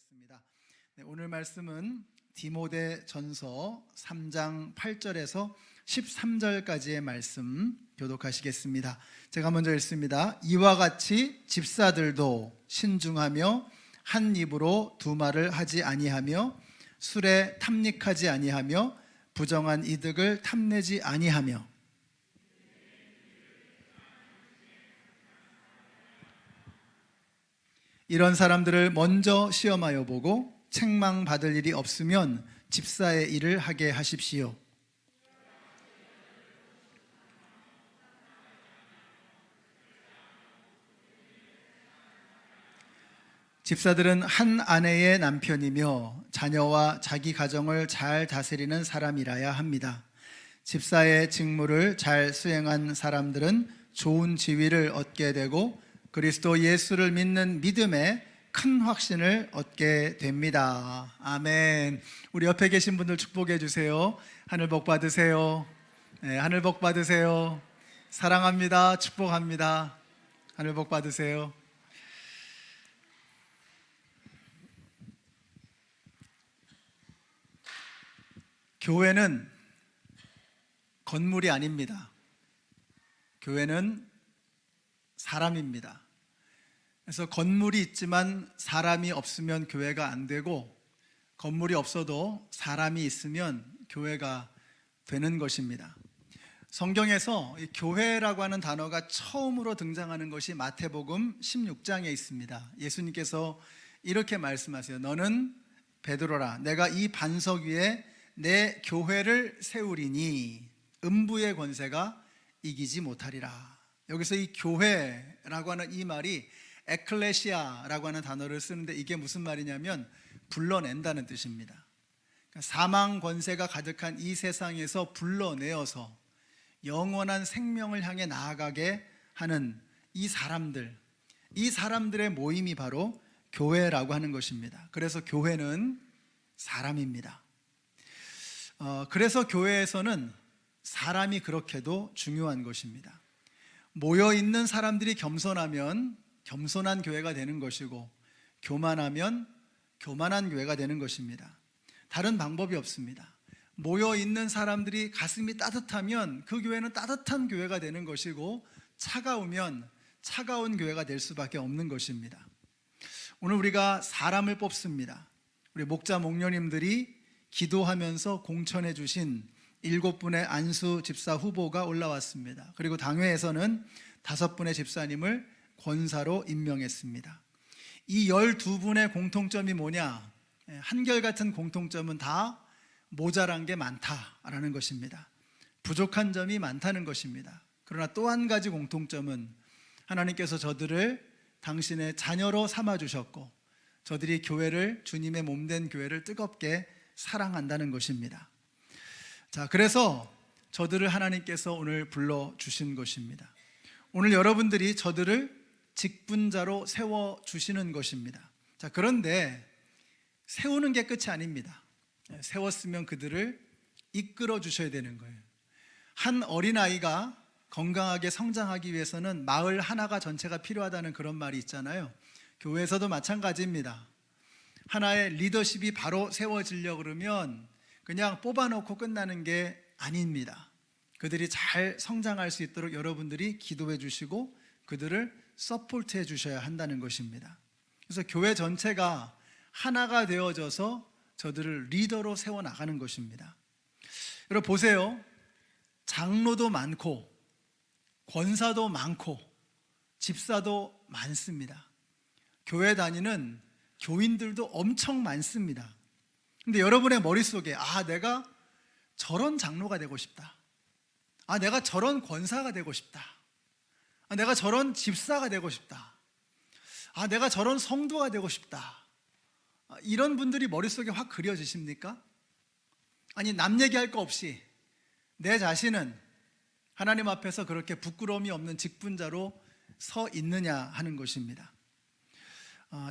하겠습니다. 오늘 말씀은 디모데전서 3장 8절에서 13절까지의 말씀 교독하시겠습니다. 제가 먼저 읽습니다. 이와 같이 집사들도 신중하며 한 입으로 두 말을 하지 아니하며 술에 탐닉하지 아니하며 부정한 이득을 탐내지 아니하며 이런 사람들을 먼저 시험하여 보고 책망받을 일이 없으면 집사의 일을 하게 하십시오. 집사들은 한 아내의 남편이며 자녀와 자기 가정을 잘 다스리는 사람이라야 합니다. 집사의 직무를 잘 수행한 사람들은 좋은 지위를 얻게 되고 그리스도 예수를 믿는 믿음에 큰 확신을 얻게 됩니다. 아멘. 우리 옆에 계신 분들 축복해 주세요. 하늘 복 받으세요. 네, 하늘 복 받으세요. 사랑합니다. 축복합니다. 하늘 복 받으세요. 교회는 건물이 아닙니다. 교회는 사람입니다. 그래서 건물이 있지만 사람이 없으면 교회가 안 되고, 건물이 없어도 사람이 있으면 교회가 되는 것입니다. 성경에서 이 교회라고 하는 단어가 처음으로 등장하는 것이 마태복음 16장에 있습니다. 예수님께서 이렇게 말씀하세요. 너는 베드로라, 내가 이 반석 위에 내 교회를 세우리니 음부의 권세가 이기지 못하리라. 여기서 이 교회라고 하는 이 말이 에클레시아라고 하는 단어를 쓰는데, 이게 무슨 말이냐면 불러낸다는 뜻입니다. 그러니까 사망 권세가 가득한 이 세상에서 불러내어서 영원한 생명을 향해 나아가게 하는 이 사람들의 모임이 바로 교회라고 하는 것입니다. 그래서 교회는 사람입니다. 그래서 교회에서는 사람이 그렇게도 중요한 것입니다. 모여있는 사람들이 겸손하면 겸손한 교회가 되는 것이고, 교만하면 교만한 교회가 되는 것입니다. 다른 방법이 없습니다. 모여있는 사람들이 가슴이 따뜻하면 그 교회는 따뜻한 교회가 되는 것이고, 차가우면 차가운 교회가 될 수밖에 없는 것입니다. 오늘 우리가 사람을 뽑습니다. 우리 목자 목녀님들이 기도하면서 공천해 주신 7분의 안수 집사 후보가 올라왔습니다. 그리고 당회에서는 5분의 집사님을 권사로 임명했습니다. 이 12분의 공통점이 뭐냐? 한결같은 공통점은 다 모자란 게 많다라는 것입니다. 부족한 점이 많다는 것입니다. 그러나 또 한 가지 공통점은 하나님께서 저들을 당신의 자녀로 삼아주셨고, 저들이 교회를, 주님의 몸된 교회를 뜨겁게 사랑한다는 것입니다. 자, 그래서 저들을 하나님께서 오늘 불러주신 것입니다. 오늘 여러분들이 저들을 직분자로 세워주시는 것입니다. 자, 그런데 세우는 게 끝이 아닙니다. 세웠으면 그들을 이끌어 주셔야 되는 거예요. 한 어린아이가 건강하게 성장하기 위해서는 마을 하나가 전체가 필요하다는 그런 말이 있잖아요. 교회에서도 마찬가지입니다. 하나의 리더십이 바로 세워지려고 그러면 그냥 뽑아놓고 끝나는 게 아닙니다. 그들이 잘 성장할 수 있도록 여러분들이 기도해 주시고 그들을 서포트해 주셔야 한다는 것입니다. 그래서 교회 전체가 하나가 되어져서 저들을 리더로 세워나가는 것입니다. 여러분 보세요. 장로도 많고 권사도 많고 집사도 많습니다. 교회 다니는 교인들도 엄청 많습니다. 근데 여러분의 머릿속에 내가 저런 장로가 되고 싶다, 내가 저런 권사가 되고 싶다, 내가 저런 집사가 되고 싶다, 내가 저런 성도가 되고 싶다, 이런 분들이 머릿속에 확 그려지십니까? 아니, 남 얘기할 거 없이 내 자신은 하나님 앞에서 그렇게 부끄러움이 없는 직분자로 서 있느냐 하는 것입니다.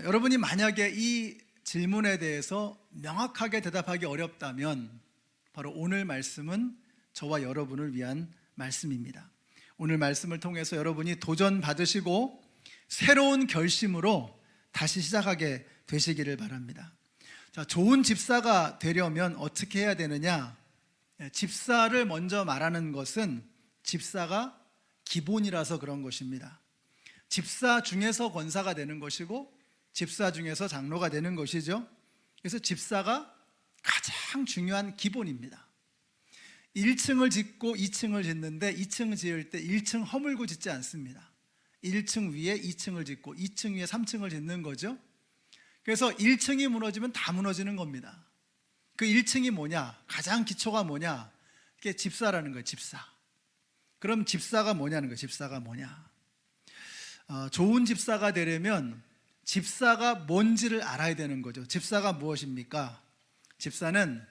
여러분이 만약에 이 질문에 대해서 명확하게 대답하기 어렵다면 바로 오늘 말씀은 저와 여러분을 위한 말씀입니다. 오늘 말씀을 통해서 여러분이 도전 받으시고 새로운 결심으로 다시 시작하게 되시기를 바랍니다. 자, 좋은 집사가 되려면 어떻게 해야 되느냐? 집사를 먼저 말하는 것은 집사가 기본이라서 그런 것입니다. 집사 중에서 권사가 되는 것이고 집사 중에서 장로가 되는 것이죠. 그래서 집사가 가장 중요한 기본입니다. 1층을 짓고 2층을 짓는데 2층 지을 때 1층 허물고 짓지 않습니다. 1층 위에 2층을 짓고 2층 위에 3층을 짓는 거죠. 그래서 1층이 무너지면 다 무너지는 겁니다. 그 1층이 뭐냐? 가장 기초가 뭐냐? 그게 집사라는 거예요. 집사. 그럼 집사가 뭐냐는 거예요. 집사가 뭐냐? 좋은 집사가 되려면 집사가 뭔지를 알아야 되는 거죠. 집사가 무엇입니까? 집사는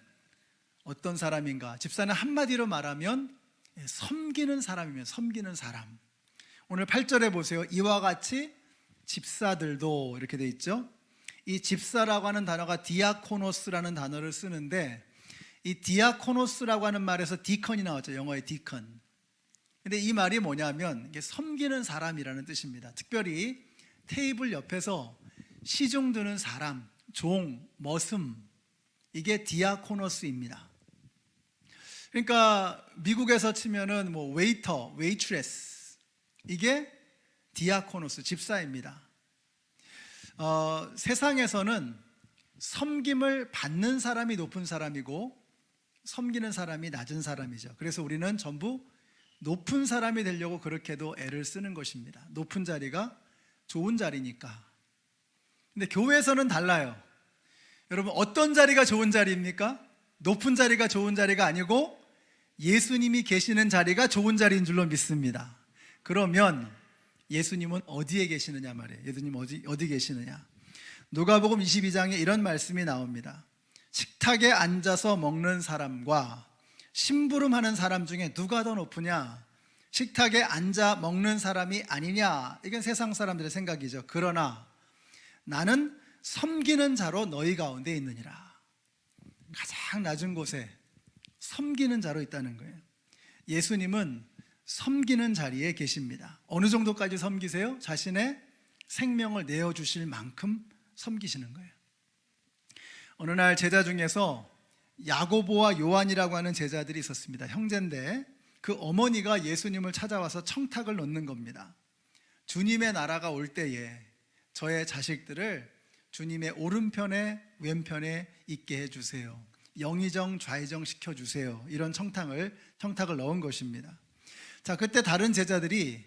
어떤 사람인가? 집사는 한마디로 말하면 섬기는 사람이면 섬기는 사람. 오늘 8절에 보세요. 이와 같이 집사들도 이렇게 돼 있죠. 이 집사라고 하는 단어가 디아코노스라는 단어를 쓰는데 이 디아코노스라고 하는 말에서 디컨이 나왔죠. 영어의 디컨. 근데 이 말이 뭐냐면 이게 섬기는 사람이라는 뜻입니다. 특별히 테이블 옆에서 시중 드는 사람, 종, 머슴, 이게 디아코노스입니다. 그러니까 미국에서 치면은 뭐 웨이터, 웨이트레스, 이게 디아코노스, 집사입니다. 세상에서는 섬김을 받는 사람이 높은 사람이고 섬기는 사람이 낮은 사람이죠. 그래서 우리는 전부 높은 사람이 되려고 그렇게도 애를 쓰는 것입니다. 높은 자리가 좋은 자리니까. 근데 교회에서는 달라요. 여러분, 어떤 자리가 좋은 자리입니까? 높은 자리가 좋은 자리가 아니고 예수님이 계시는 자리가 좋은 자리인 줄로 믿습니다. 그러면 예수님은 어디에 계시느냐 말이에요. 예수님 어디 계시느냐? 누가복음 22장에 이런 말씀이 나옵니다. 식탁에 앉아서 먹는 사람과 심부름하는 사람 중에 누가 더 높으냐? 식탁에 앉아 먹는 사람이 아니냐? 이건 세상 사람들의 생각이죠. 그러나 나는 섬기는 자로 너희 가운데 있느니라. 가장 낮은 곳에 섬기는 자로 있다는 거예요. 예수님은 섬기는 자리에 계십니다. 어느 정도까지 섬기세요? 자신의 생명을 내어주실 만큼 섬기시는 거예요. 어느 날 제자 중에서 야고보와 요한이라고 하는 제자들이 있었습니다. 형제인데 그 어머니가 예수님을 찾아와서 청탁을 놓는 겁니다. 주님의 나라가 올 때에 저의 자식들을 주님의 오른편에 왼편에 있게 해주세요. 영의정 좌의정 시켜주세요. 이런 청탁을 넣은 것입니다. 자, 그때 다른 제자들이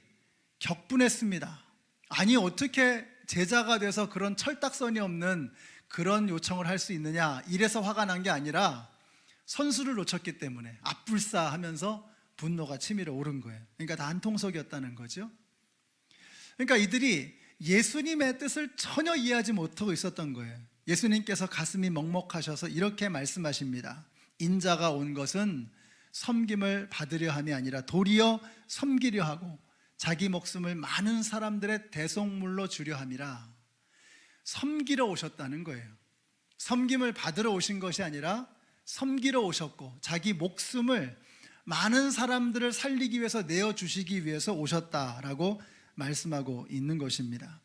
격분했습니다. 아니, 어떻게 제자가 돼서 그런 철딱선이 없는 그런 요청을 할 수 있느냐? 이래서 화가 난 게 아니라 선수를 놓쳤기 때문에 앞불싸하면서 분노가 치밀어 오른 거예요. 그러니까 다 한 통속이었다는 거죠. 그러니까 이들이 예수님의 뜻을 전혀 이해하지 못하고 있었던 거예요. 예수님께서 가슴이 먹먹하셔서 이렇게 말씀하십니다. 인자가 온 것은 섬김을 받으려 함이 아니라 도리어 섬기려 하고 자기 목숨을 많은 사람들의 대속물로 주려 함이라. 섬기러 오셨다는 거예요. 섬김을 받으러 오신 것이 아니라 섬기러 오셨고 자기 목숨을 많은 사람들을 살리기 위해서 내어주시기 위해서 오셨다라고 말씀하고 있는 것입니다.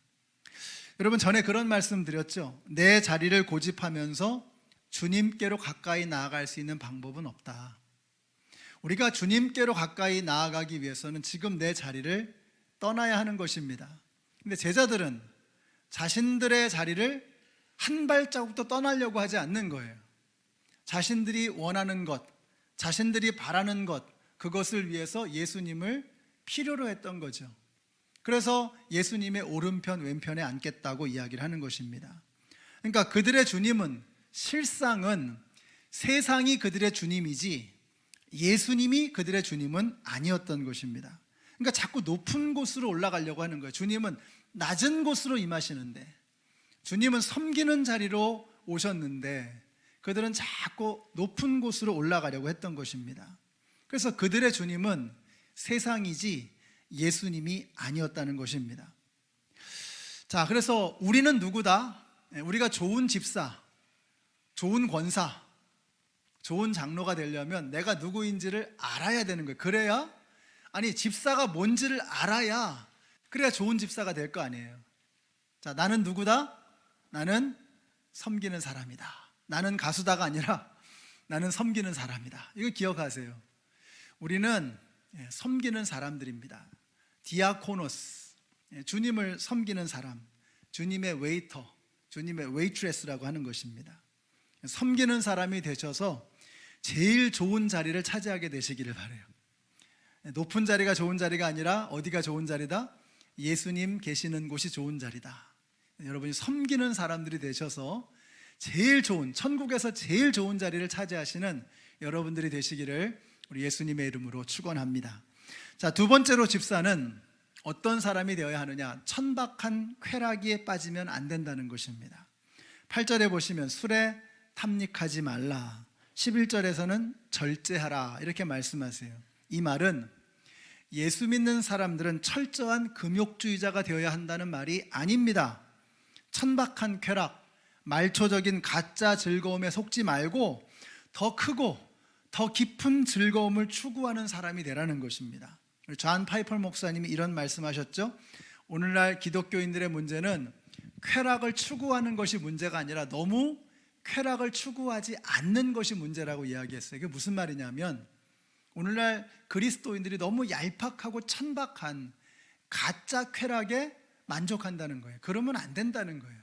여러분, 전에 그런 말씀 드렸죠. 내 자리를 고집하면서 주님께로 가까이 나아갈 수 있는 방법은 없다. 우리가 주님께로 가까이 나아가기 위해서는 지금 내 자리를 떠나야 하는 것입니다. 근데 제자들은 자신들의 자리를 한 발자국도 떠나려고 하지 않는 거예요. 자신들이 원하는 것, 자신들이 바라는 것, 그것을 위해서 예수님을 필요로 했던 거죠. 그래서 예수님의 오른편 왼편에 앉겠다고 이야기를 하는 것입니다. 그러니까 그들의 주님은 실상은 세상이 그들의 주님이지 예수님이 그들의 주님은 아니었던 것입니다. 그러니까 자꾸 높은 곳으로 올라가려고 하는 거예요. 주님은 낮은 곳으로 임하시는데, 주님은 섬기는 자리로 오셨는데 그들은 자꾸 높은 곳으로 올라가려고 했던 것입니다. 그래서 그들의 주님은 세상이지 예수님이 아니었다는 것입니다. 자, 그래서 우리는 누구다? 우리가 좋은 집사, 좋은 권사, 좋은 장로가 되려면 내가 누구인지를 알아야 되는 거예요. 그래야, 아니, 집사가 뭔지를 알아야 그래야 좋은 집사가 될 거 아니에요. 자, 나는 누구다? 나는 섬기는 사람이다. 나는 가수다가 아니라 나는 섬기는 사람이다. 이거 기억하세요. 우리는 섬기는 사람들입니다. 디아코노스, 주님을 섬기는 사람, 주님의 웨이터, 주님의 웨이트레스라고 하는 것입니다. 섬기는 사람이 되셔서 제일 좋은 자리를 차지하게 되시기를 바라요. 높은 자리가 좋은 자리가 아니라 어디가 좋은 자리다? 예수님 계시는 곳이 좋은 자리다. 여러분이 섬기는 사람들이 되셔서 제일 좋은, 천국에서 제일 좋은 자리를 차지하시는 여러분들이 되시기를 우리 예수님의 이름으로 축원합니다. 자, 두 번째로 집사는 어떤 사람이 되어야 하느냐? 천박한 쾌락에 빠지면 안 된다는 것입니다. 8절에 보시면 술에 탐닉하지 말라, 11절에서는 절제하라 이렇게 말씀하세요. 이 말은 예수 믿는 사람들은 철저한 금욕주의자가 되어야 한다는 말이 아닙니다. 천박한 쾌락, 말초적인 가짜 즐거움에 속지 말고 더 크고 더 깊은 즐거움을 추구하는 사람이 되라는 것입니다. 존 파이퍼 목사님이 이런 말씀하셨죠. 오늘날 기독교인들의 문제는 쾌락을 추구하는 것이 문제가 아니라 너무 쾌락을 추구하지 않는 것이 문제라고 이야기했어요. 그게 무슨 말이냐면 오늘날 그리스도인들이 너무 얄팍하고 천박한 가짜 쾌락에 만족한다는 거예요. 그러면 안 된다는 거예요.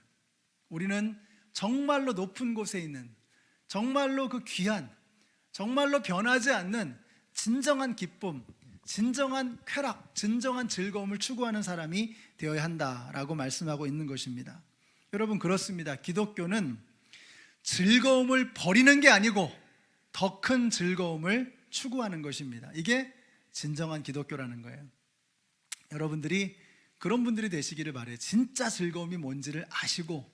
우리는 정말로 높은 곳에 있는, 정말로 그 귀한, 정말로 변하지 않는 진정한 기쁨, 진정한 쾌락, 진정한 즐거움을 추구하는 사람이 되어야 한다라고 말씀하고 있는 것입니다. 여러분, 그렇습니다. 기독교는 즐거움을 버리는 게 아니고 더 큰 즐거움을 추구하는 것입니다. 이게 진정한 기독교라는 거예요. 여러분들이 그런 분들이 되시기를 바라요. 진짜 즐거움이 뭔지를 아시고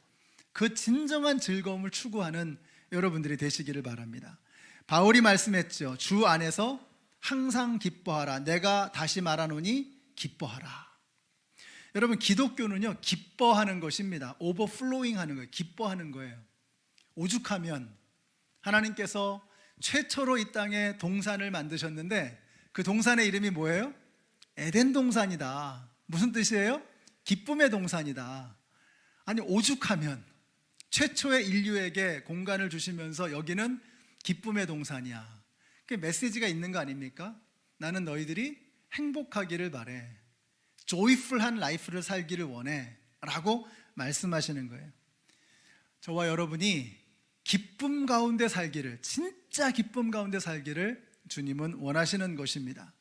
그 진정한 즐거움을 추구하는 여러분들이 되시기를 바랍니다. 바울이 말씀했죠. 주 안에서 항상 기뻐하라. 내가 다시 말하노니 기뻐하라. 여러분, 기독교는요, 기뻐하는 것입니다. 오버플로잉 하는 거예요. 기뻐하는 거예요. 오죽하면 하나님께서 최초로 이 땅에 동산을 만드셨는데 그 동산의 이름이 뭐예요? 에덴 동산이다. 무슨 뜻이에요? 기쁨의 동산이다. 아니, 오죽하면 최초의 인류에게 공간을 주시면서 여기는 기쁨의 동산이야. 그 메시지가 있는 거 아닙니까? 나는 너희들이 행복하기를 바래. 조이풀한 라이프를 살기를 원해 라고 말씀하시는 거예요. 저와 여러분이 기쁨 가운데 살기를, 진짜 기쁨 가운데 살기를 주님은 원하시는 것입니다.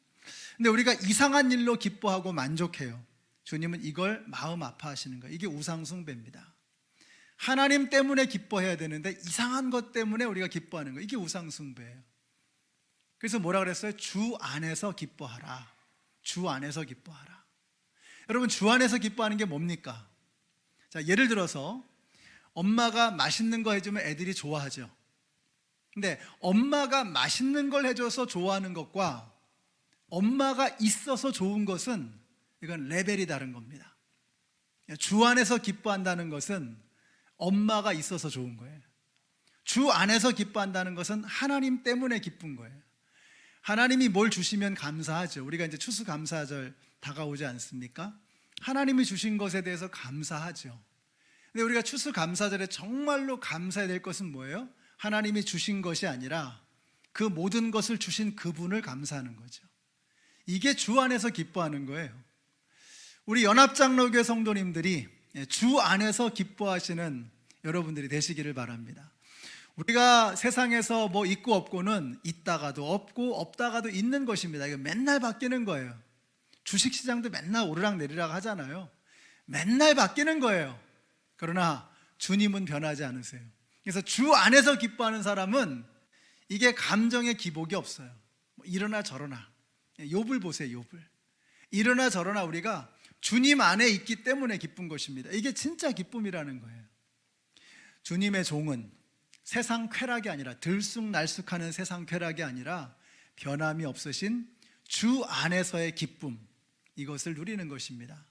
근데 우리가 이상한 일로 기뻐하고 만족해요. 주님은 이걸 마음 아파하시는 거예요. 이게 우상숭배입니다. 하나님 때문에 기뻐해야 되는데 이상한 것 때문에 우리가 기뻐하는 거예요. 이게 우상숭배예요. 그래서 뭐라 그랬어요? 주 안에서 기뻐하라. 주 안에서 기뻐하라. 여러분, 주 안에서 기뻐하는 게 뭡니까? 자, 예를 들어서 엄마가 맛있는 거 해주면 애들이 좋아하죠. 근데 엄마가 맛있는 걸 해줘서 좋아하는 것과 엄마가 있어서 좋은 것은 이건 레벨이 다른 겁니다. 주 안에서 기뻐한다는 것은 엄마가 있어서 좋은 거예요. 주 안에서 기뻐한다는 것은 하나님 때문에 기쁜 거예요. 하나님이 뭘 주시면 감사하죠. 우리가 이제 추수감사절 다가오지 않습니까? 하나님이 주신 것에 대해서 감사하죠. 근데 우리가 추수감사절에 정말로 감사해야 될 것은 뭐예요? 하나님이 주신 것이 아니라 그 모든 것을 주신 그분을 감사하는 거죠. 이게 주 안에서 기뻐하는 거예요. 우리 연합장로교회 성도님들이 주 안에서 기뻐하시는 여러분들이 되시기를 바랍니다. 우리가 세상에서 뭐 있고 없고는 있다가도 없고 없다가도 있는 것입니다. 이거 맨날 바뀌는 거예요. 주식시장도 맨날 오르락 내리락 하잖아요. 맨날 바뀌는 거예요. 그러나 주님은 변하지 않으세요. 그래서 주 안에서 기뻐하는 사람은 이게 감정의 기복이 없어요. 이러나 저러나. 욥을 보세요. 욥을. 이러나 저러나 우리가 주님 안에 있기 때문에 기쁜 것입니다. 이게 진짜 기쁨이라는 거예요. 주님의 종은 세상 쾌락이 아니라, 들쑥날쑥하는 세상 쾌락이 아니라 변함이 없으신 주 안에서의 기쁨, 이것을 누리는 것입니다.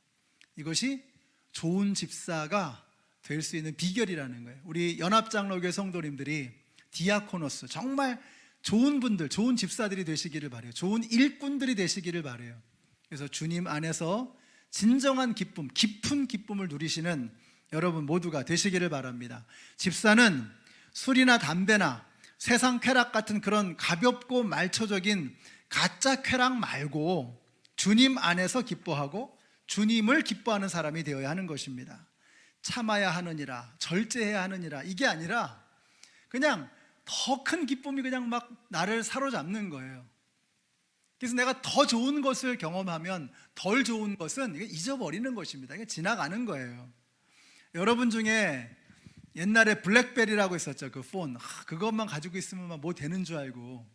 이것이 좋은 집사가 될 수 있는 비결이라는 거예요. 우리 연합장로교회 성도님들이 디아코노스, 정말 좋은 분들, 좋은 집사들이 되시기를 바라요. 좋은 일꾼들이 되시기를 바라요. 그래서 주님 안에서 진정한 기쁨, 깊은 기쁨을 누리시는 여러분 모두가 되시기를 바랍니다. 집사는 술이나 담배나 세상 쾌락 같은 그런 가볍고 말초적인 가짜 쾌락 말고 주님 안에서 기뻐하고 주님을 기뻐하는 사람이 되어야 하는 것입니다. 참아야 하느니라, 절제해야 하느니라, 이게 아니라 그냥 더 큰 기쁨이 그냥 막 나를 사로잡는 거예요. 그래서 내가 더 좋은 것을 경험하면 덜 좋은 것은 잊어버리는 것입니다. 이게 지나가는 거예요. 여러분 중에 옛날에 블랙베리라고 있었죠. 그 폰. 그것만 가지고 있으면 뭐 되는 줄 알고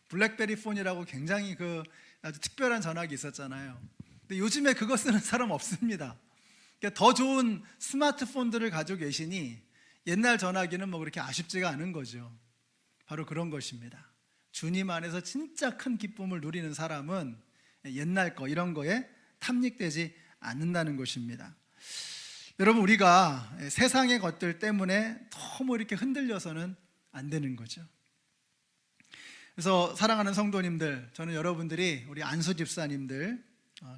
블랙베리 폰이라고 굉장히 그 아주 특별한 전화기 있었잖아요. 근데 요즘에 그거 쓰는 사람 없습니다. 그러니까 더 좋은 스마트폰들을 가지고 계시니 옛날 전화기는 뭐 그렇게 아쉽지가 않은 거죠. 바로 그런 것입니다. 주님 안에서 진짜 큰 기쁨을 누리는 사람은 옛날 거 이런 거에 탐닉되지 않는다는 것입니다. 여러분, 우리가 세상의 것들 때문에 너무 이렇게 흔들려서는 안 되는 거죠. 그래서 사랑하는 성도님들, 저는 여러분들이 우리 안수 집사님들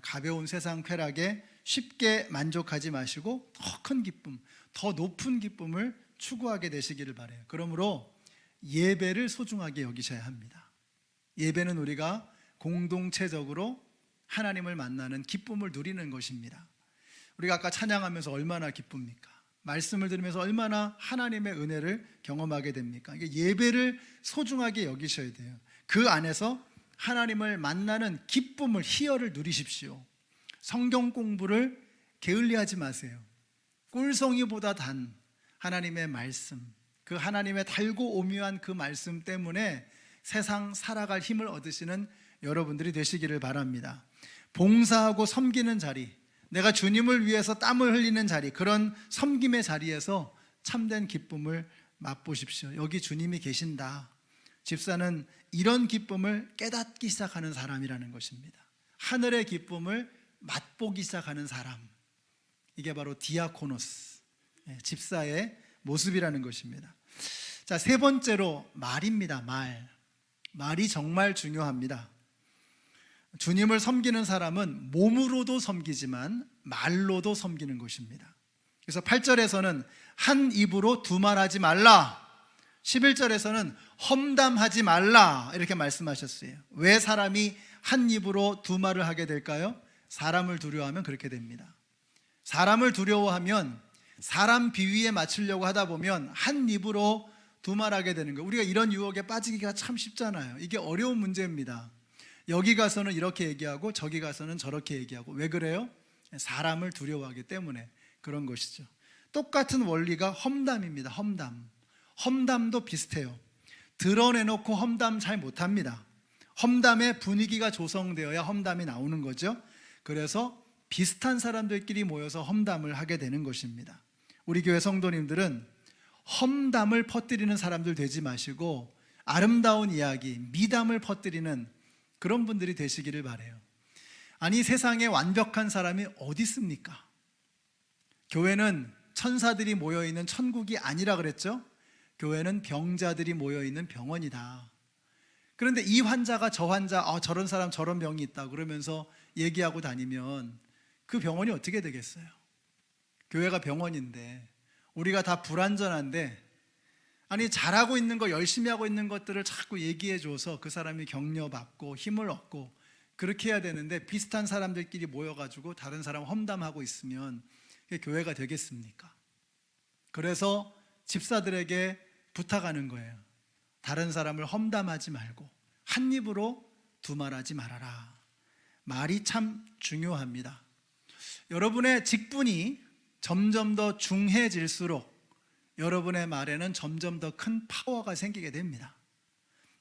가벼운 세상 쾌락에 쉽게 만족하지 마시고 더 큰 기쁨, 더 높은 기쁨을 추구하게 되시기를 바라요. 그러므로 예배를 소중하게 여기셔야 합니다. 예배는 우리가 공동체적으로 하나님을 만나는 기쁨을 누리는 것입니다. 우리가 아까 찬양하면서 얼마나 기쁩니까? 말씀을 들으면서 얼마나 하나님의 은혜를 경험하게 됩니까? 예배를 소중하게 여기셔야 돼요. 그 안에서 하나님을 만나는 기쁨을, 희열을 누리십시오. 성경 공부를 게을리하지 마세요. 꿀송이보다 단 하나님의 말씀, 그 하나님의 달고 오묘한 그 말씀 때문에 세상 살아갈 힘을 얻으시는 여러분들이 되시기를 바랍니다. 봉사하고 섬기는 자리, 내가 주님을 위해서 땀을 흘리는 자리, 그런 섬김의 자리에서 참된 기쁨을 맛보십시오. 여기 주님이 계신다. 집사는 이런 기쁨을 깨닫기 시작하는 사람이라는 것입니다. 하늘의 기쁨을 맛보기 시작하는 사람, 이게 바로 디아코노스, 집사의 모습이라는 것입니다. 자, 세 번째로 말입니다. 말이 정말 중요합니다. 주님을 섬기는 사람은 몸으로도 섬기지만 말로도 섬기는 것입니다. 그래서 8절에서는 한 입으로 두말하지 말라, 11절에서는 험담하지 말라 이렇게 말씀하셨어요. 왜 사람이 한 입으로 두 말을 하게 될까요? 사람을 두려워하면 그렇게 됩니다. 사람을 두려워하면 사람 비위에 맞추려고 하다 보면 한 입으로 두 말하게 되는 거예요. 우리가 이런 유혹에 빠지기가 참 쉽잖아요. 이게 어려운 문제입니다. 여기 가서는 이렇게 얘기하고 저기 가서는 저렇게 얘기하고. 왜 그래요? 사람을 두려워하기 때문에 그런 것이죠. 똑같은 원리가 험담입니다. 험담도 비슷해요. 드러내놓고 험담 잘 못합니다. 험담의 분위기가 조성되어야 험담이 나오는 거죠. 그래서 비슷한 사람들끼리 모여서 험담을 하게 되는 것입니다. 우리 교회 성도님들은 험담을 퍼뜨리는 사람들 되지 마시고 아름다운 이야기, 미담을 퍼뜨리는 그런 분들이 되시기를 바라요. 아니, 세상에 완벽한 사람이 어디 있습니까? 교회는 천사들이 모여있는 천국이 아니라 그랬죠? 교회는 병자들이 모여있는 병원이다. 그런데 이 환자가 저 환자, 저런 사람 저런 병이 있다 그러면서 얘기하고 다니면 그 병원이 어떻게 되겠어요? 교회가 병원인데 우리가 다 불완전한데, 아니 잘하고 있는 거, 열심히 하고 있는 것들을 자꾸 얘기해줘서 그 사람이 격려받고 힘을 얻고 그렇게 해야 되는데, 비슷한 사람들끼리 모여가지고 다른 사람 험담하고 있으면 그게 교회가 되겠습니까? 그래서 집사들에게 부탁하는 거예요. 다른 사람을 험담하지 말고 한 입으로 두말하지 말아라. 말이 참 중요합니다. 여러분의 직분이 점점 더 중해질수록 여러분의 말에는 점점 더 큰 파워가 생기게 됩니다.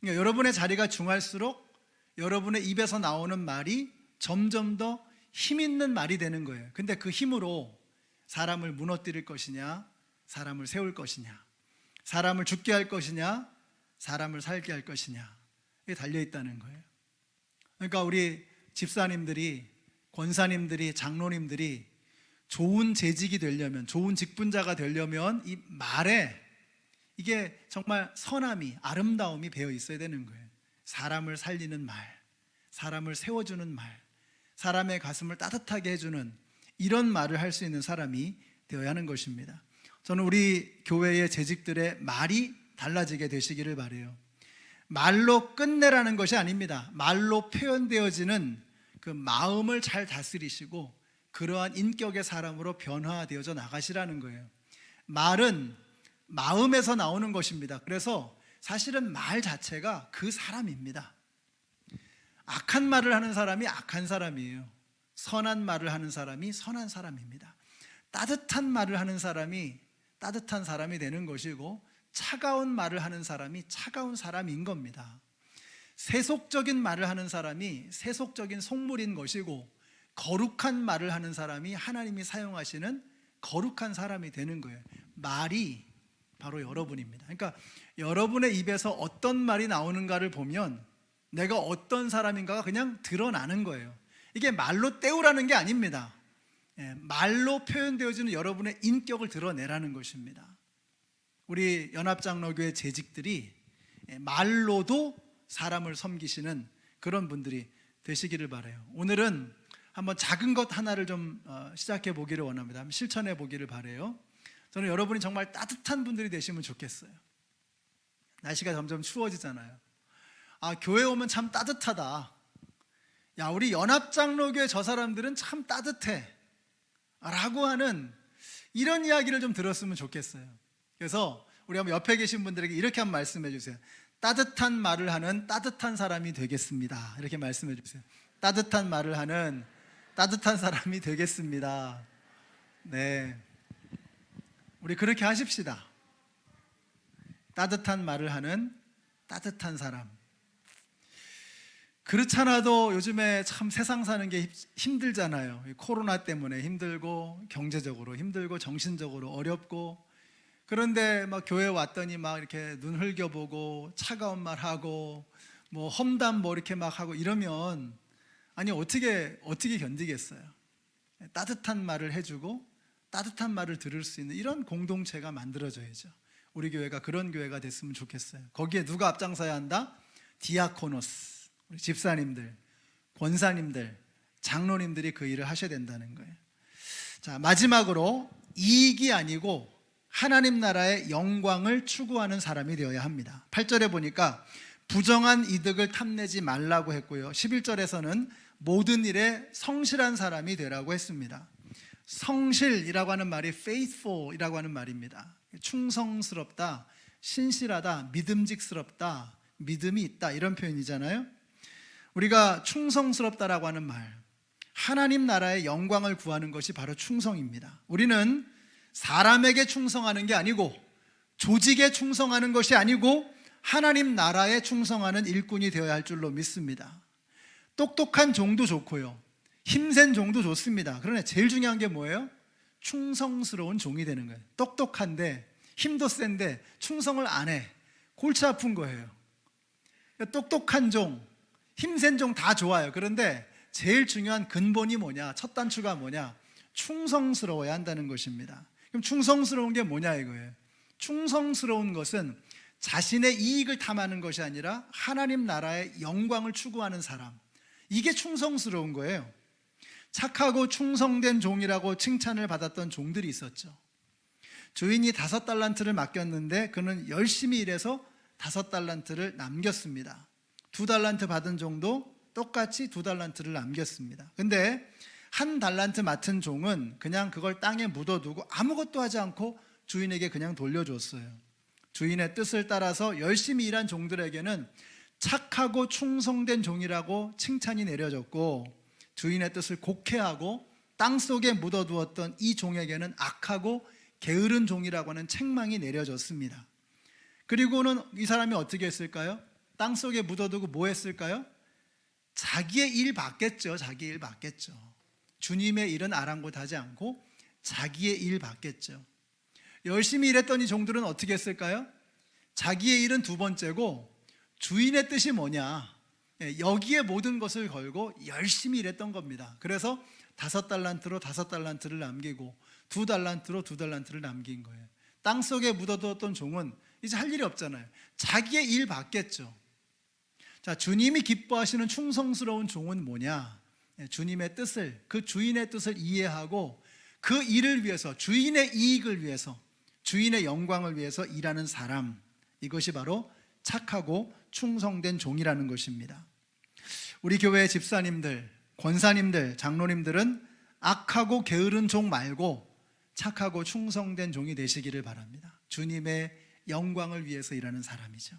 그러니까 여러분의 자리가 중할수록 여러분의 입에서 나오는 말이 점점 더 힘 있는 말이 되는 거예요. 근데 그 힘으로 사람을 무너뜨릴 것이냐, 사람을 세울 것이냐, 사람을 죽게 할 것이냐, 사람을 살게 할 것이냐, 이게 달려있다는 거예요. 그러니까 우리 집사님들이, 권사님들이, 장로님들이 좋은 재직이 되려면, 좋은 직분자가 되려면 이 말에 이게 정말 선함이, 아름다움이 배어 있어야 되는 거예요. 사람을 살리는 말, 사람을 세워주는 말, 사람의 가슴을 따뜻하게 해주는 이런 말을 할 수 있는 사람이 되어야 하는 것입니다. 저는 우리 교회의 재직들의 말이 달라지게 되시기를 바라요. 말로 끝내라는 것이 아닙니다. 말로 표현되어지는 그 마음을 잘 다스리시고 그러한 인격의 사람으로 변화되어져 나가시라는 거예요. 말은 마음에서 나오는 것입니다. 그래서 사실은 말 자체가 그 사람입니다. 악한 말을 하는 사람이 악한 사람이에요. 선한 말을 하는 사람이 선한 사람입니다. 따뜻한 말을 하는 사람이 따뜻한 사람이 되는 것이고, 차가운 말을 하는 사람이 차가운 사람인 겁니다. 세속적인 말을 하는 사람이 세속적인 속물인 것이고, 거룩한 말을 하는 사람이 하나님이 사용하시는 거룩한 사람이 되는 거예요. 말이 바로 여러분입니다. 그러니까 여러분의 입에서 어떤 말이 나오는가를 보면 내가 어떤 사람인가가 그냥 드러나는 거예요. 이게 말로 때우라는 게 아닙니다. 말로 표현되어지는 여러분의 인격을 드러내라는 것입니다. 우리 연합장로교회 재직들이 말로도 사람을 섬기시는 그런 분들이 되시기를 바라요. 오늘은 한번 작은 것 하나를 좀 시작해 보기를 원합니다. 한번 실천해 보기를 바라요. 저는 여러분이 정말 따뜻한 분들이 되시면 좋겠어요. 날씨가 점점 추워지잖아요. 교회 오면 참 따뜻하다. 야, 우리 연합장로교회 저 사람들은 참 따뜻해 라고 하는 이런 이야기를 좀 들었으면 좋겠어요. 그래서 우리 한번 옆에 계신 분들에게 이렇게 한번 말씀해 주세요. 따뜻한 말을 하는 따뜻한 사람이 되겠습니다. 이렇게 말씀해 주세요. 따뜻한 말을 하는 따뜻한 사람이 되겠습니다. 네, 우리 그렇게 하십시다. 따뜻한 말을 하는 따뜻한 사람. 그렇잖아도 요즘에 참 세상 사는 게 힘들잖아요. 코로나 때문에 힘들고, 경제적으로 힘들고, 정신적으로 어렵고. 그런데 막 교회 왔더니 막 이렇게 눈 흘겨보고 차가운 말 하고 뭐 험담 뭐 이렇게 막 하고 이러면 아니 어떻게 견디겠어요? 따뜻한 말을 해주고 따뜻한 말을 들을 수 있는 이런 공동체가 만들어져야죠. 우리 교회가 그런 교회가 됐으면 좋겠어요. 거기에 누가 앞장서야 한다? 디아코노스, 우리 집사님들, 권사님들, 장로님들이 그 일을 하셔야 된다는 거예요. 자, 마지막으로 이익이 아니고 하나님 나라의 영광을 추구하는 사람이 되어야 합니다. 8절에 보니까 부정한 이득을 탐내지 말라고 했고요, 11절에서는 모든 일에 성실한 사람이 되라고 했습니다. 성실이라고 하는 말이 faithful이라고 하는 말입니다. 충성스럽다, 신실하다, 믿음직스럽다, 믿음이 있다, 이런 표현이잖아요. 우리가 충성스럽다라고 하는 말, 하나님 나라의 영광을 구하는 것이 바로 충성입니다. 우리는 사람에게 충성하는 게 아니고, 조직에 충성하는 것이 아니고, 하나님 나라에 충성하는 일꾼이 되어야 할 줄로 믿습니다. 똑똑한 종도 좋고요, 힘센 종도 좋습니다. 그러나 제일 중요한 게 뭐예요? 충성스러운 종이 되는 거예요. 똑똑한데 힘도 센데 충성을 안 해. 골치 아픈 거예요. 똑똑한 종, 힘센 종 다 좋아요. 그런데 제일 중요한 근본이 뭐냐, 첫 단추가 뭐냐? 충성스러워야 한다는 것입니다. 그럼 충성스러운 게 뭐냐 이거예요. 충성스러운 것은 자신의 이익을 탐하는 것이 아니라 하나님 나라의 영광을 추구하는 사람, 이게 충성스러운 거예요. 착하고 충성된 종이라고 칭찬을 받았던 종들이 있었죠. 주인이 5달란트를 맡겼는데 그는 열심히 일해서 5달란트를 남겼습니다. 2달란트 받은 종도 똑같이 2달란트를 남겼습니다. 근데 1달란트 맡은 종은 그냥 그걸 땅에 묻어두고 아무것도 하지 않고 주인에게 그냥 돌려줬어요. 주인의 뜻을 따라서 열심히 일한 종들에게는 착하고 충성된 종이라고 칭찬이 내려졌고, 주인의 뜻을 곡해하고 땅속에 묻어두었던 이 종에게는 악하고 게으른 종이라고 하는 책망이 내려졌습니다. 그리고는 이 사람이 어떻게 했을까요? 땅속에 묻어두고 뭐 했을까요? 자기의 일 받겠죠. 자기의 일 받겠죠. 주님의 일은 아랑곳하지 않고 자기의 일 받겠죠. 열심히 일했던 이 종들은 어떻게 했을까요? 자기의 일은 2번째고 주인의 뜻이 뭐냐, 여기에 모든 것을 걸고 열심히 일했던 겁니다. 그래서 5달란트로 5달란트를 남기고 2달란트로 2달란트를 남긴 거예요. 땅속에 묻어두었던 종은 이제 할 일이 없잖아요. 자기의 일 받겠죠. 자, 주님이 기뻐하시는 충성스러운 종은 뭐냐? 주님의 뜻을, 그 주인의 뜻을 이해하고 그 일을 위해서, 주인의 이익을 위해서, 주인의 영광을 위해서 일하는 사람, 이것이 바로 착하고 충성된 종이라는 것입니다. 우리 교회 집사님들, 권사님들, 장로님들은 악하고 게으른 종 말고 착하고 충성된 종이 되시기를 바랍니다. 주님의 영광을 위해서 일하는 사람이죠.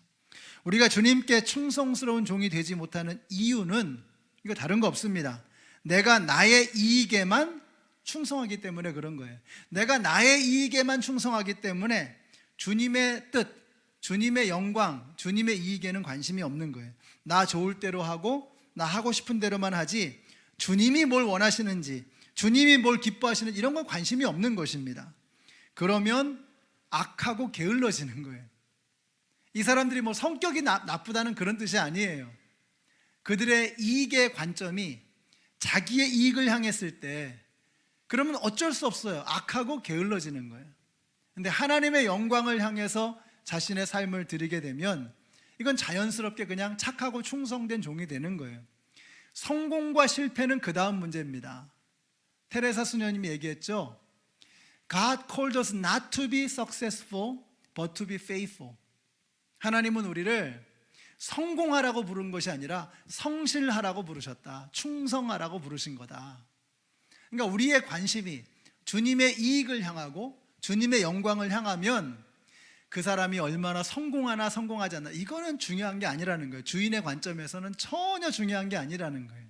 우리가 주님께 충성스러운 종이 되지 못하는 이유는 이거 다른 거 없습니다. 내가 나의 이익에만 충성하기 때문에 그런 거예요. 내가 나의 이익에만 충성하기 때문에 주님의 뜻, 주님의 영광, 주님의 이익에는 관심이 없는 거예요. 나 좋을 대로 하고 나 하고 싶은 대로만 하지, 주님이 뭘 원하시는지, 주님이 뭘 기뻐하시는지 이런 건 관심이 없는 것입니다. 그러면 악하고 게을러지는 거예요. 이 사람들이 뭐 성격이 나쁘다는 그런 뜻이 아니에요. 그들의 이익의 관점이 자기의 이익을 향했을 때, 그러면 어쩔 수 없어요. 악하고 게을러지는 거예요. 근데 하나님의 영광을 향해서 자신의 삶을 드리게 되면 이건 자연스럽게 그냥 착하고 충성된 종이 되는 거예요. 성공과 실패는 그 다음 문제입니다. 테레사 수녀님이 얘기했죠. God called us not to be successful, but to be faithful. 하나님은 우리를 성공하라고 부른 것이 아니라 성실하라고 부르셨다. 충성하라고 부르신 거다. 그러니까 우리의 관심이 주님의 이익을 향하고 주님의 영광을 향하면 그 사람이 얼마나 성공하나 성공하지 않나, 이거는 중요한 게 아니라는 거예요. 주인의 관점에서는 전혀 중요한 게 아니라는 거예요.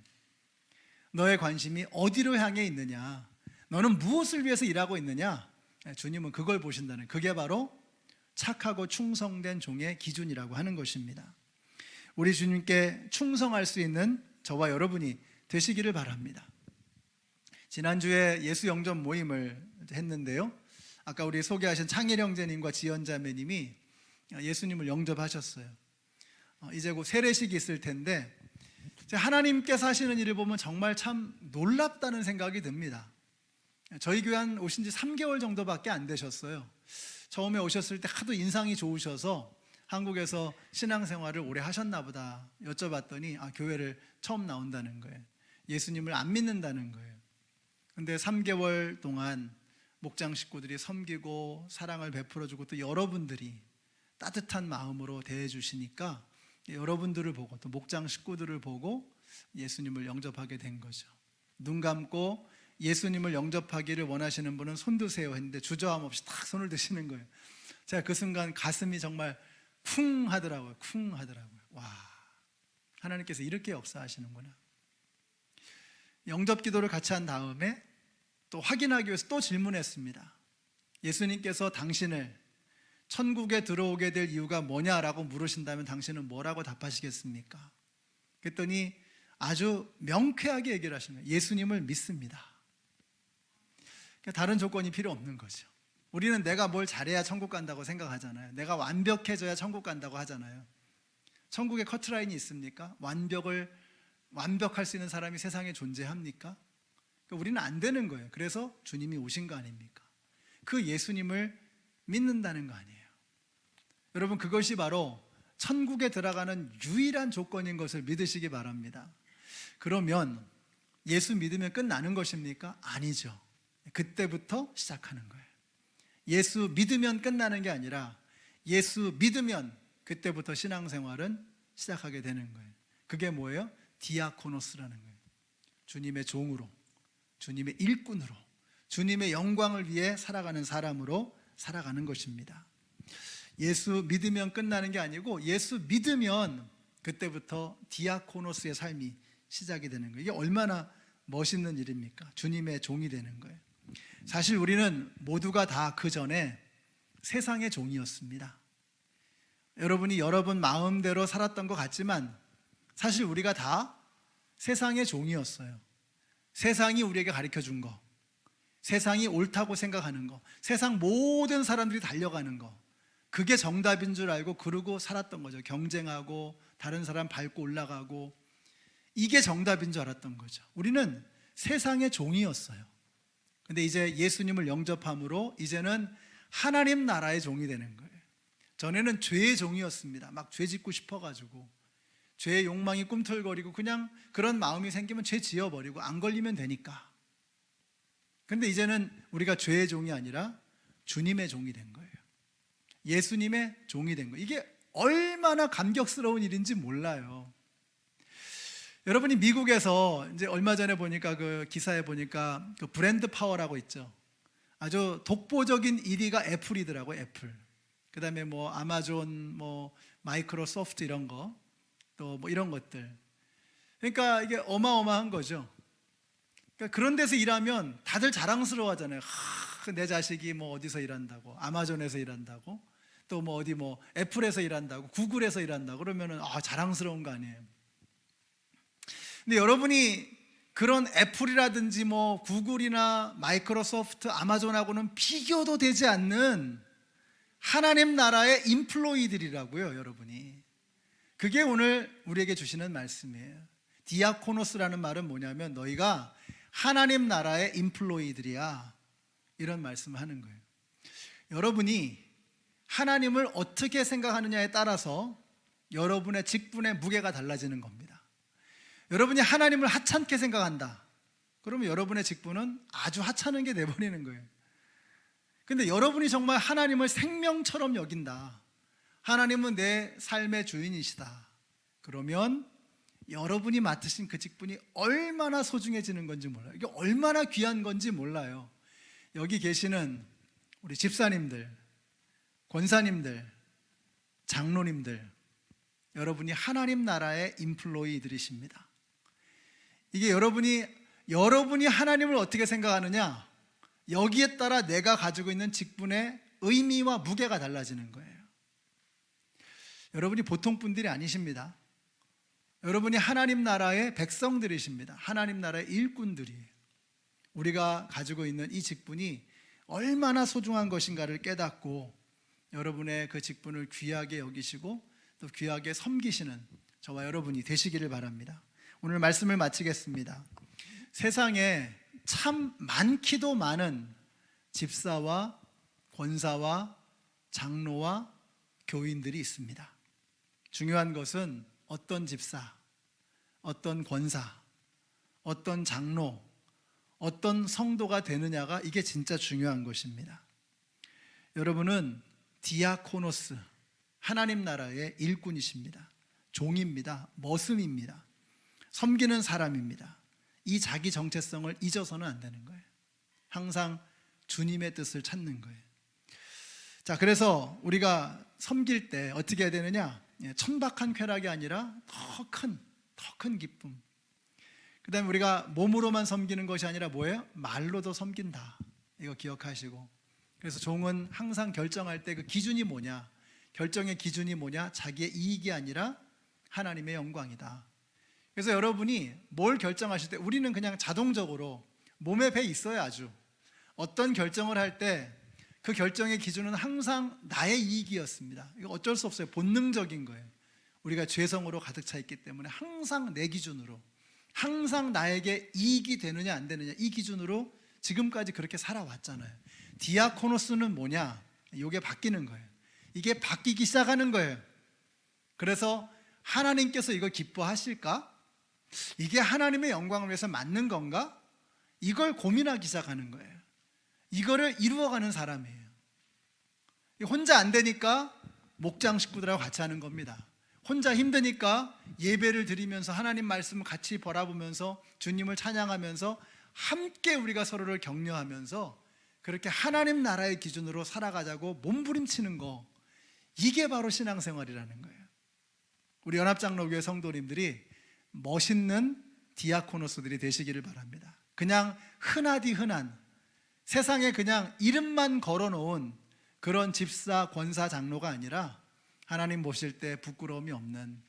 너의 관심이 어디로 향해 있느냐, 너는 무엇을 위해서 일하고 있느냐, 주님은 그걸 보신다는, 그게 바로 착하고 충성된 종의 기준이라고 하는 것입니다. 우리 주님께 충성할 수 있는 저와 여러분이 되시기를 바랍니다. 지난주에 예수 영접 모임을 했는데요, 아까 우리 소개하신 창일 형제님과 지연 자매님이 예수님을 영접하셨어요. 이제 곧 세례식이 있을 텐데 하나님께서 하시는 일을 보면 정말 참 놀랍다는 생각이 듭니다. 저희 교회 오신 지 3개월 정도밖에 안 되셨어요. 처음에 오셨을 때 하도 인상이 좋으셔서 한국에서 신앙생활을 오래 하셨나 보다 여쭤봤더니 교회를 처음 나온다는 거예요. 예수님을 안 믿는다는 거예요. 근데 3개월 동안 목장 식구들이 섬기고 사랑을 베풀어주고 또 여러분들이 따뜻한 마음으로 대해주시니까 여러분들을 보고 또 목장 식구들을 보고 예수님을 영접하게 된 거죠. 눈 감고 예수님을 영접하기를 원하시는 분은 손 드세요 했는데 주저함 없이 딱 손을 드시는 거예요. 제가 그 순간 가슴이 정말 쿵 하더라고요. 쿵 하더라고요. 와, 하나님께서 이렇게 역사하시는구나. 영접 기도를 같이 한 다음에 또 확인하기 위해서 또 질문했습니다. 예수님께서 당신을 천국에 들어오게 될 이유가 뭐냐라고 물으신다면 당신은 뭐라고 답하시겠습니까? 그랬더니 아주 명쾌하게 얘기를 하시는 거예요. 예수님을 믿습니다. 다른 조건이 필요 없는 거죠. 우리는 내가 뭘 잘해야 천국 간다고 생각하잖아요. 내가 완벽해져야 천국 간다고 하잖아요. 천국에 커트라인이 있습니까? 완벽할 수 있는 사람이 세상에 존재합니까? 우리는 안 되는 거예요. 그래서 주님이 오신 거 아닙니까? 그 예수님을 믿는다는 거 아니에요. 여러분, 그것이 바로 천국에 들어가는 유일한 조건인 것을 믿으시기 바랍니다. 그러면 예수 믿으면 끝나는 것입니까? 아니죠. 그때부터 시작하는 거예요. 예수 믿으면 끝나는 게 아니라 예수 믿으면 그때부터 신앙생활은 시작하게 되는 거예요. 그게 뭐예요? 디아코노스라는 거예요. 주님의 종으로, 주님의 일꾼으로, 주님의 영광을 위해 살아가는 사람으로 살아가는 것입니다. 예수 믿으면 끝나는 게 아니고 예수 믿으면 그때부터 디아코노스의 삶이 시작이 되는 거예요. 이게 얼마나 멋있는 일입니까? 주님의 종이 되는 거예요. 사실 우리는 모두가 다 그 전에 세상의 종이었습니다. 여러분이 여러분 마음대로 살았던 것 같지만 사실 우리가 다 세상의 종이었어요. 세상이 우리에게 가르쳐준 거, 세상이 옳다고 생각하는 거, 세상 모든 사람들이 달려가는 거, 그게 정답인 줄 알고 그러고 살았던 거죠. 경쟁하고 다른 사람 밟고 올라가고, 이게 정답인 줄 알았던 거죠. 우리는 세상의 종이었어요. 근데 이제 예수님을 영접함으로 이제는 하나님 나라의 종이 되는 거예요. 전에는 죄의 종이었습니다. 막 죄 짓고 싶어가지고 죄의 욕망이 꿈틀거리고 그냥 그런 마음이 생기면 죄 지어버리고 안 걸리면 되니까. 그런데 이제는 우리가 죄의 종이 아니라 주님의 종이 된 거예요. 예수님의 종이 된 거예요. 이게 얼마나 감격스러운 일인지 몰라요. 여러분이 미국에서 이제 얼마 전에 보니까 그 기사에 보니까 그 브랜드 파워라고 있죠. 아주 독보적인 1위가 애플이더라고요. 애플. 그다음에 뭐 아마존, 뭐 마이크로소프트 이런 거, 또 뭐 이런 것들. 그러니까 이게 어마어마한 거죠. 그러니까 그런 데서 일하면 다들 자랑스러워하잖아요. 내 자식이 뭐 어디서 일한다고, 아마존에서 일한다고, 또 뭐 어디 뭐 애플에서 일한다고, 구글에서 일한다고 그러면은 자랑스러운 거 아니에요. 근데 여러분이 그런 애플이라든지 뭐 구글이나 마이크로소프트, 아마존하고는 비교도 되지 않는 하나님 나라의 인플로이들이라고요, 여러분이. 그게 오늘 우리에게 주시는 말씀이에요. 디아코노스라는 말은 뭐냐면 너희가 하나님 나라의 인플로이들이야, 이런 말씀을 하는 거예요. 여러분이 하나님을 어떻게 생각하느냐에 따라서 여러분의 직분의 무게가 달라지는 겁니다. 여러분이 하나님을 하찮게 생각한다, 그러면 여러분의 직분은 아주 하찮은 게 돼버리는 거예요. 근데 여러분이 정말 하나님을 생명처럼 여긴다, 하나님은 내 삶의 주인이시다, 그러면 여러분이 맡으신 그 직분이 얼마나 소중해지는 건지 몰라요. 이게 얼마나 귀한 건지 몰라요. 여기 계시는 우리 집사님들, 권사님들, 장로님들, 여러분이 하나님 나라의 인플로이들이십니다. 이게 여러분이 하나님을 어떻게 생각하느냐, 여기에 따라 내가 가지고 있는 직분의 의미와 무게가 달라지는 거예요. 여러분이 보통 분들이 아니십니다. 여러분이 하나님 나라의 백성들이십니다. 하나님 나라의 일꾼들이에요. 우리가 가지고 있는 이 직분이 얼마나 소중한 것인가를 깨닫고 여러분의 그 직분을 귀하게 여기시고 또 귀하게 섬기시는 저와 여러분이 되시기를 바랍니다. 오늘 말씀을 마치겠습니다. 세상에 참 많기도 많은 집사와 권사와 장로와 교인들이 있습니다. 중요한 것은 어떤 집사, 어떤 권사, 어떤 장로, 어떤 성도가 되느냐가 이게 진짜 중요한 것입니다. 여러분은 디아코노스, 하나님 나라의 일꾼이십니다. 종입니다. 머슴입니다. 섬기는 사람입니다. 이 자기 정체성을 잊어서는 안 되는 거예요. 항상 주님의 뜻을 찾는 거예요. 자, 그래서 우리가 섬길 때 어떻게 해야 되느냐? 천박한 쾌락이 아니라 더 큰 기쁨. 그 다음에 우리가 몸으로만 섬기는 것이 아니라 뭐예요? 말로도 섬긴다, 이거 기억하시고. 그래서 종은 항상 결정할 때 그 기준이 뭐냐, 결정의 기준이 뭐냐, 자기의 이익이 아니라 하나님의 영광이다. 그래서 여러분이 뭘 결정하실 때 우리는 그냥 자동적으로 몸에 배 있어요. 아주 어떤 결정을 할 때 그 결정의 기준은 항상 나의 이익이었습니다. 이거 어쩔 수 없어요. 본능적인 거예요. 우리가 죄성으로 가득 차 있기 때문에 항상 내 기준으로, 항상 나에게 이익이 되느냐 안 되느냐, 이 기준으로 지금까지 그렇게 살아왔잖아요. 디아코노스는 뭐냐? 이게 바뀌는 거예요. 이게 바뀌기 시작하는 거예요. 그래서 하나님께서 이걸 기뻐하실까? 이게 하나님의 영광을 위해서 맞는 건가? 이걸 고민하기 시작하는 거예요. 이거를 이루어가는 사람이에요. 혼자 안 되니까 목장 식구들하고 같이 하는 겁니다. 혼자 힘드니까 예배를 드리면서 하나님 말씀을 같이 바라보면서 주님을 찬양하면서 함께 우리가 서로를 격려하면서 그렇게 하나님 나라의 기준으로 살아가자고 몸부림치는 거, 이게 바로 신앙생활이라는 거예요. 우리 연합장로교회 성도님들이 멋있는 디아코노스들이 되시기를 바랍니다. 그냥 흔하디 흔한, 세상에 그냥 이름만 걸어놓은 그런 집사, 권사, 장로가 아니라 하나님 보실 때 부끄러움이 없는,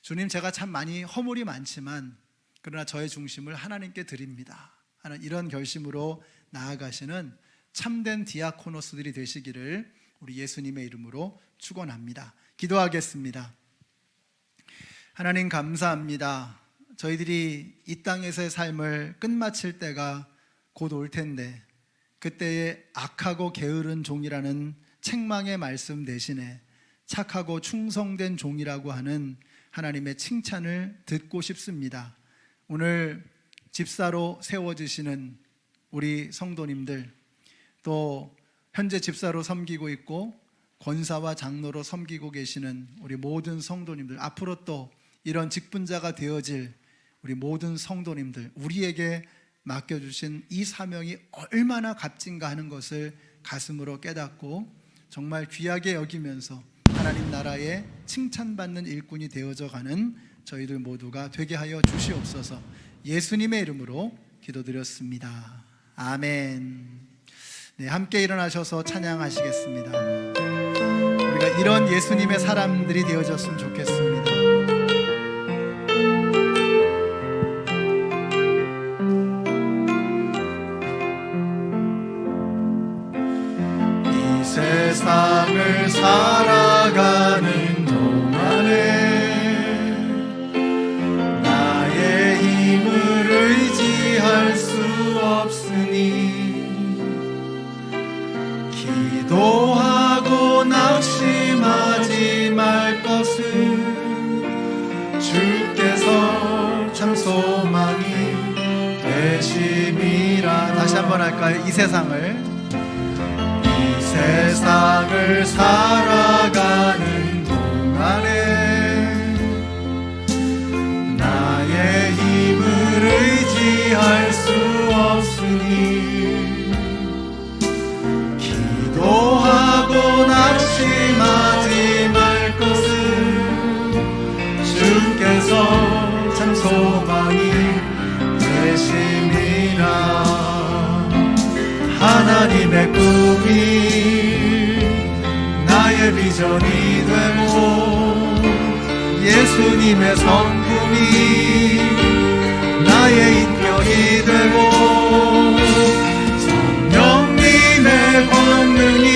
주님 제가 참 많이 허물이 많지만 그러나 저의 중심을 하나님께 드립니다 하는 이런 결심으로 나아가시는 참된 디아코노스들이 되시기를 우리 예수님의 이름으로 축원합니다. 기도하겠습니다. 하나님 감사합니다. 저희들이 이 땅에서의 삶을 끝마칠 때가 곧 올 텐데 그때의 악하고 게으른 종이라는 책망의 말씀 대신에 착하고 충성된 종이라고 하는 하나님의 칭찬을 듣고 싶습니다. 오늘 집사로 세워주시는 우리 성도님들, 또 현재 집사로 섬기고 있고 권사와 장로로 섬기고 계시는 우리 모든 성도님들, 앞으로 또 이런 직분자가 되어질 우리 모든 성도님들, 우리에게 맡겨주신 이 사명이 얼마나 값진가 하는 것을 가슴으로 깨닫고 정말 귀하게 여기면서 하나님 나라에 칭찬받는 일꾼이 되어져 가는 저희들 모두가 되게 하여 주시옵소서. 예수님의 이름으로 기도드렸습니다. 아멘. 네, 함께 일어나셔서 찬양하시겠습니다. 우리가 이런 예수님의 사람들이 되어졌으면 좋겠습니다. 이 세상을 살아가는 동안에 나의 힘을 의지할 수 없으니 기도하고 낙심하지 말 것은 주께서 참 소망이 되심이라. 다시 한번 할까요? 이 세상을 살아가는 동안에 나의 힘을 의지할 수 없으니 기도하고 낙심하지 말 것은 주께서 참 소망이 되심이라. 하나님의 꿈이 나의 비전이 되고 예수님의 성품이 나의 인격이 되고 성령님의 권능이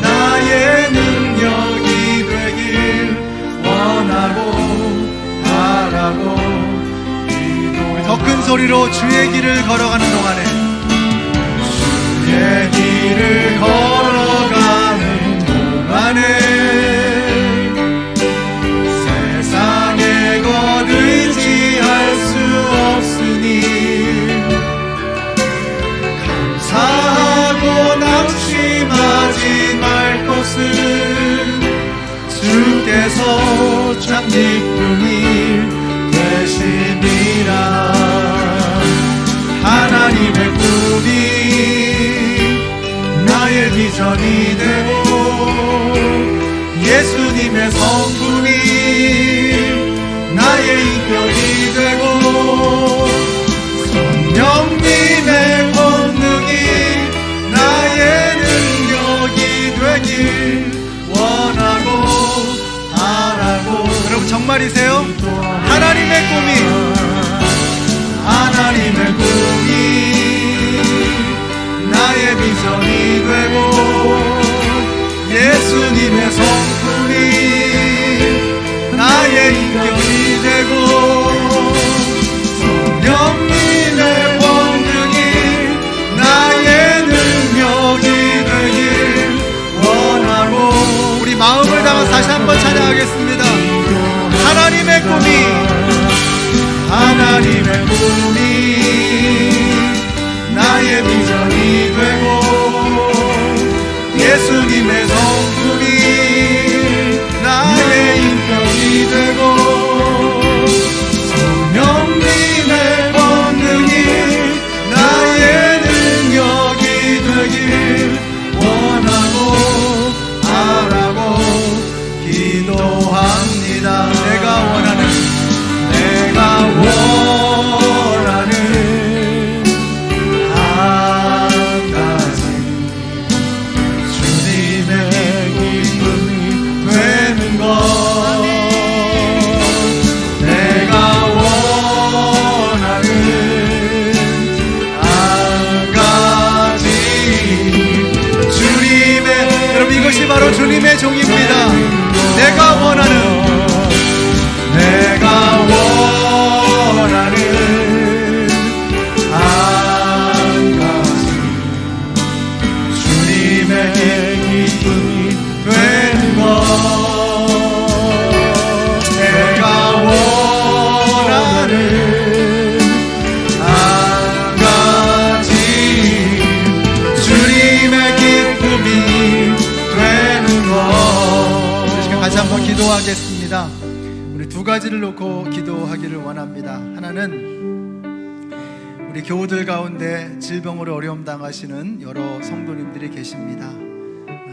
나의 능력이 되길 원하고 바라고 더 큰 소리로 주의 길을 걸어가는 동안에 주의 길을 걸어가는 동안에 세상의 것 의지할 수 없으니 감사하고 낙심하지 말 것은 주께서 참 기쁨이 되시니라. 하나님의 꿈이 나의 비전이 되고 예수님의 성품이 나의 인격이 되고 성령님의 권능이 나의 능력이 되길 원하고 바라고. 여러분 정말이세요? 하나님의 꿈이 나의 비전이 되고 기도하겠습니다. 우리 두 가지를 놓고 기도하기를 원합니다. 하나는 우리 교우들 가운데 질병으로 어려움 당하시는 여러 성도님들이 계십니다.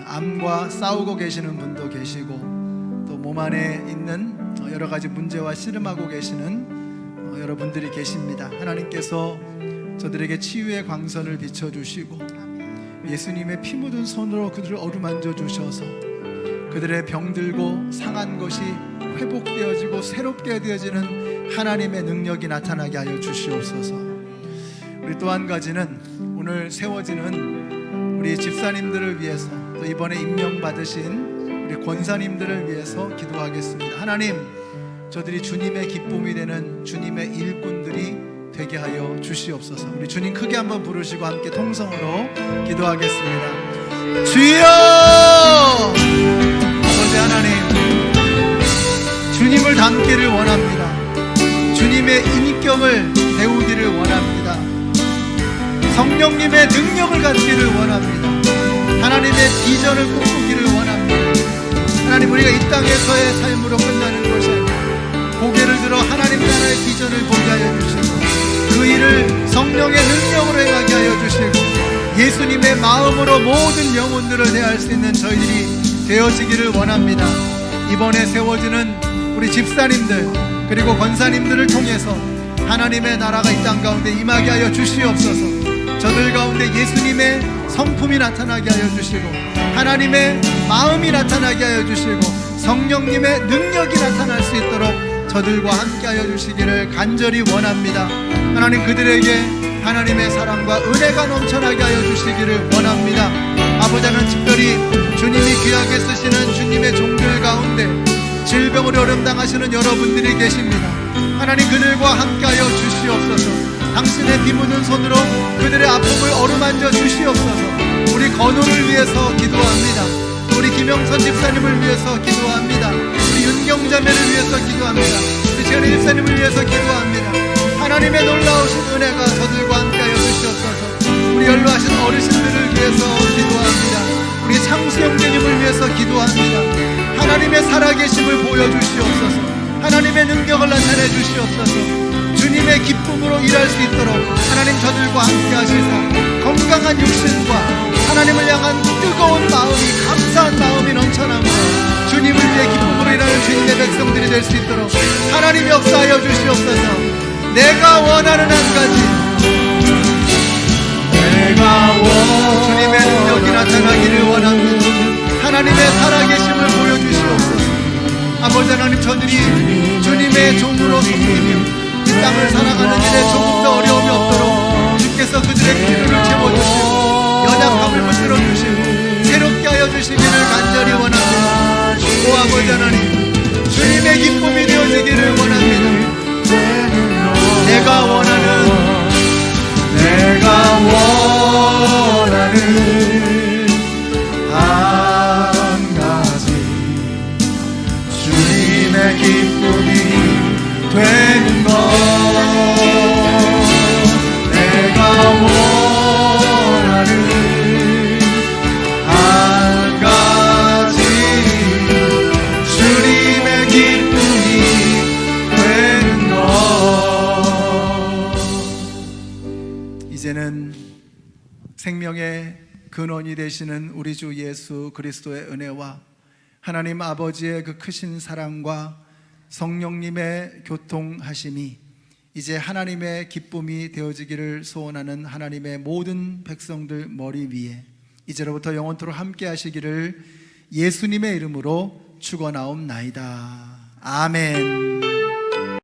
암과 싸우고 계시는 분도 계시고 또 몸 안에 있는 여러 가지 문제와 씨름하고 계시는 여러분들이 계십니다. 하나님께서 저들에게 치유의 광선을 비춰주시고 예수님의 피 묻은 손으로 그들을 어루만져 주셔서 그들의 병들고 상한 것이 회복되어지고 새롭게 되어지는 하나님의 능력이 나타나게 하여 주시옵소서. 우리 또 한 가지는 오늘 세워지는 우리 집사님들을 위해서 또 이번에 임명받으신 우리 권사님들을 위해서 기도하겠습니다. 하나님, 저들이 주님의 기쁨이 되는 주님의 일꾼들이 되게 하여 주시옵소서. 우리 주님 크게 한번 부르시고 함께 통성으로 기도하겠습니다. 주여! 아버지 하나님, 주님을 닮기를 원합니다. 주님의 인격을 배우기를 원합니다. 성령님의 능력을 갖기를 원합니다. 하나님의 비전을 꿈꾸기를 원합니다. 하나님, 우리가 이 땅에서의 삶으로 끝나는 것이 아니라 고개를 들어 하나님 나라의 비전을 보게 하여 주시고 그 일을 성령의 능력으로 행하게 하여 주시고 예수님의 마음으로 모든 영혼들을 대할 수 있는 저희들이 되어지기를 원합니다. 이번에 세워지는 우리 집사님들 그리고 권사님들을 통해서 하나님의 나라가 이 땅 가운데 임하게 하여 주시옵소서. 저들 가운데 예수님의 성품이 나타나게 하여 주시고 하나님의 마음이 나타나게 하여 주시고 성령님의 능력이 나타날 수 있도록 저들과 함께 하여 주시기를 간절히 원합니다. 하나님, 그들에게 하나님의 사랑과 은혜가 넘쳐나게 하여 주시기를 원합니다. 아버지, 하나님, 특별히 주님이 귀하게 쓰시는 주님의 종들 가운데 질병으로 어려움 당하시는 여러분들이 계십니다. 하나님, 그들과 함께 하여 주시옵소서. 당신의 피 묻은 손으로 그들의 아픔을 어루만져 주시옵소서. 우리 건우를 위해서 기도합니다. 우리 김영선 집사님을 위해서 기도합니다. 우리 윤경자매를 위해서 기도합니다. 우리 재현이 집사님을 위해서 기도합니다. 하나님의 놀라우신 은혜가 저들과 함께하여 주시옵소서. 우리 연로하신 어르신들을 위해서 기도합니다. 우리 창수 형제님을 위해서 기도합니다. 하나님의 살아계심을 보여주시옵소서. 하나님의 능력을 나타내 주시옵소서. 주님의 기쁨으로 일할 수 있도록 하나님 저들과 함께 하시사 건강한 육신과 하나님을 향한 뜨거운 마음이, 감사한 마음이 넘쳐나므로 주님을 위해 기쁨으로 일하는 주님의 백성들이 될 수 있도록 하나님이 역사하여 주시옵소서. 내가 원하는 한 가지, 주님의 능력이 나타나기를 원합니다. 하나님의 살아계심을 보여주시옵소서. 아버지 하나님, 저들이 주님의 종으로 섬기며 이 땅을 살아가는 일에 조금 더 어려움이 없도록 주께서 그들의 필요를 채워주시고 연약함을 붙들어주시고 새롭게 하여 주시기를 간절히 원합니다. 오 아버지 하나님, 주님의 기쁨이 되어지기를 원합니다. 내가 원하는 한 가지, 주님의 기쁨이 되는 것. 내가 원하는 한 가지, 주님의 기쁨이 되는 것. 이제는 생명의 근원이 되시는 우리 주 예수 그리스도의 은혜와 하나님 아버지의 그 크신 사랑과 성령님의 교통하심이 이제 하나님의 기쁨이 되어지기를 소원하는 하나님의 모든 백성들 머리 위에 이제로부터 영원토록 함께 하시기를 예수님의 이름으로 축원하옵나이다. 아멘.